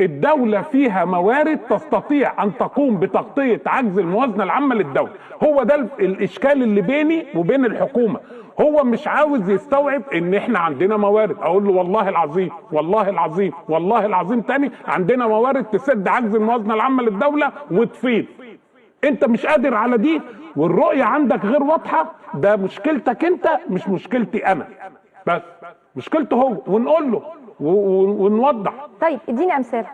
الدولة فيها موارد تستطيع أن تقوم بتغطية عجز الموازنة العامة للدولة. هو ده الإشكال اللي بيني وبين الحكومة. هو مش عاوز يستوعب ان احنا عندنا موارد. اقول له والله العظيم والله العظيم والله العظيم تاني عندنا موارد تسد عجز الموازنة العامة للدولة وتفيد. انت مش قادر على دي والرؤية عندك غير واضحة. ده مشكلتك انت مش مشكلتي انا، بس مشكلته هو، ونقول له ونوضح. طيب اديني امثله.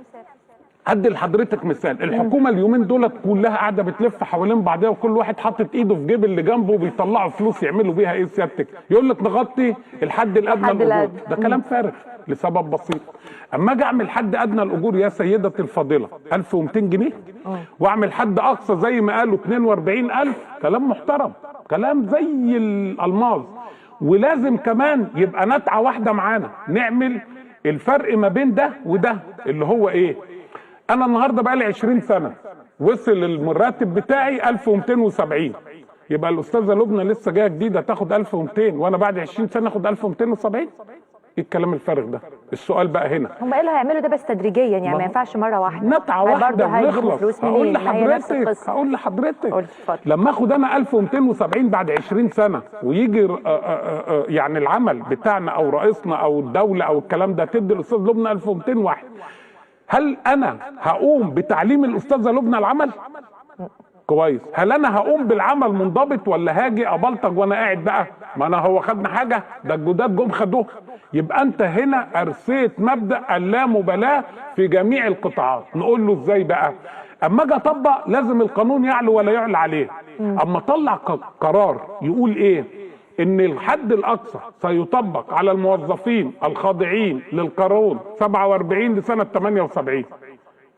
ادي لحضرتك مثال. الحكومه اليومين دولت كلها قاعده بتلف حوالين بعضها وكل واحد حاطط ايده في جيب اللي جنبه وبيطلعوا فلوس يعملوا بيها ايه سيادتك؟ يقول لك نغطي الحد الادنى للاجور. ده كلام فارغ لسبب بسيط. اما اجي اعمل حد ادنى الاجور يا سيدتي الفاضله 1200 جنيه واعمل حد اقصى زي ما قالوا 42,000، كلام محترم، كلام زي الالماظ. ولازم كمان يبقى نتعه واحده معانا نعمل الفرق ما بين ده وده اللي هو ايه؟ انا النهارده بقى لي 20 سنه وصل المرتب بتاعي 1270، يبقى الاستاذه لبنى لسه جايه جديده تاخد 1200 وانا بعد 20 سنه اخد 1270؟ ايه الكلام الفارغ ده؟ السؤال بقى هنا هم قالوا هيعملوا ده بس تدريجيا، يعني ما ينفعش مره واحده، نتعه واحده ونخلص. هقول لحضرتك لما اخد انا 1270 بعد 20 سنه ويجي يعني العمل بتاعنا او رئيسنا او الدوله او الكلام ده تدي الاستاذ لبنى 1201، هل انا هقوم بتعليم الاستاذه لبنى العمل؟ كويس. هل انا هقوم بالعمل منضبط ولا هاجي ابلطج وانا قاعد بقى؟ ما انا هو خدنا حاجه؟ ده الجداد جم خدوها. يبقى انت هنا ارسيت مبدا اللامبالاه في جميع القطاعات. نقول له ازاي بقى؟ اما اجي اطبق لازم القانون يعلو ولا يعلى عليه. اما اطلع قرار يقول ايه؟ ان الحد الاقصى سيطبق على الموظفين الخاضعين للقانون 47 لسنه 78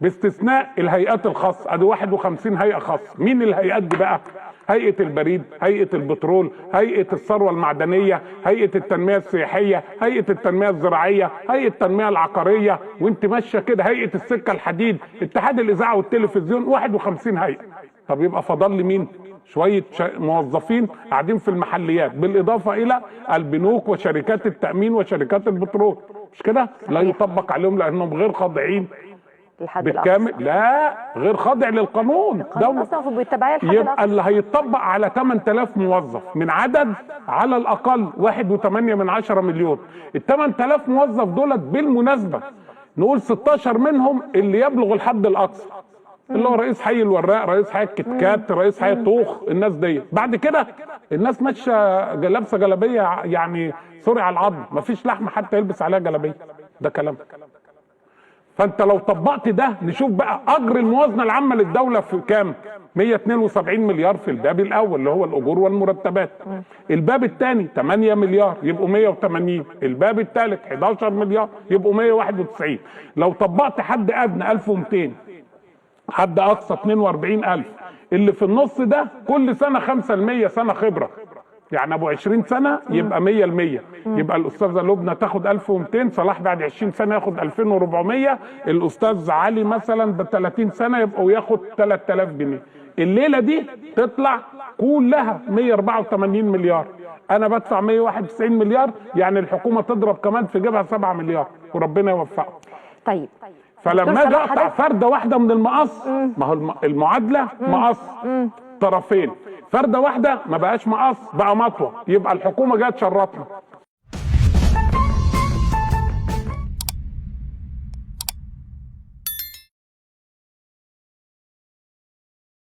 باستثناء الهيئات الخاصه. ادي 51 هيئه خاصه. مين الهيئات دي بقى؟ هيئه البريد، هيئه البترول، هيئه الثروه المعدنيه، هيئه التنميه السياحيه، هيئه التنميه الزراعيه، هيئه التنميه العقاريه، وانت ماشيه كده هيئه السكه الحديد، اتحاد الاذاعه والتلفزيون، 51 هيئه. طب يبقى فضل لي مين؟ شويه موظفين قاعدين في المحليات بالاضافه الى البنوك وشركات التامين وشركات البترول. مش كده؟ لا يطبق عليهم لانهم غير خاضعين بالكامل. لا، غير خاضع للقانون. يبقى اللي هيطبق على 8000 موظف من عدد على الاقل 1.8 مليون. ال 8000 موظف دولت بالمناسبه نقول 16 منهم اللي يبلغ الحد الاقصى، اللي هو رئيس حي الوراق، رئيس حي الكتكات، رئيس حي الطوخ، الناس دي. بعد كده الناس ماشيه لابسه جلابيه، يعني سوري على العظم، مفيش لحمه حتى يلبس عليها جلابيه. ده كلام. فانت لو طبقت ده نشوف بقى اجر الموازنه العامه للدوله في كام؟ 172 مليار في الباب الاول اللي هو الاجور والمرتبات. الباب الثاني 8 مليار يبقوا 180. الباب الثالث 11 مليار يبقوا 191. لو طبقت حد ادنى 1200، حد اقصى 42,000، اللي في النص ده كل سنه 5% سنه خبره، يعني ابو 20 سنه يبقى 100%. يبقى الاستاذه لبنى تاخد 1200، صلاح بعد 20 سنه ياخد 2400، الاستاذ علي مثلا ب 30 سنه يبقوا ياخد 3000 جنيه. الليله دي تطلع كلها 184 مليار. انا بدفع 191 مليار، يعني الحكومه تضرب كمان في جيبها 7 مليار وربنا يوفقه. طيب فلما اجي اقطع فرده واحده من المقص، ما هو المعادله مقص طرفين، فرده واحده ما بقاش مقص بقى مطوه، يبقى الحكومه جايه تشرطنا.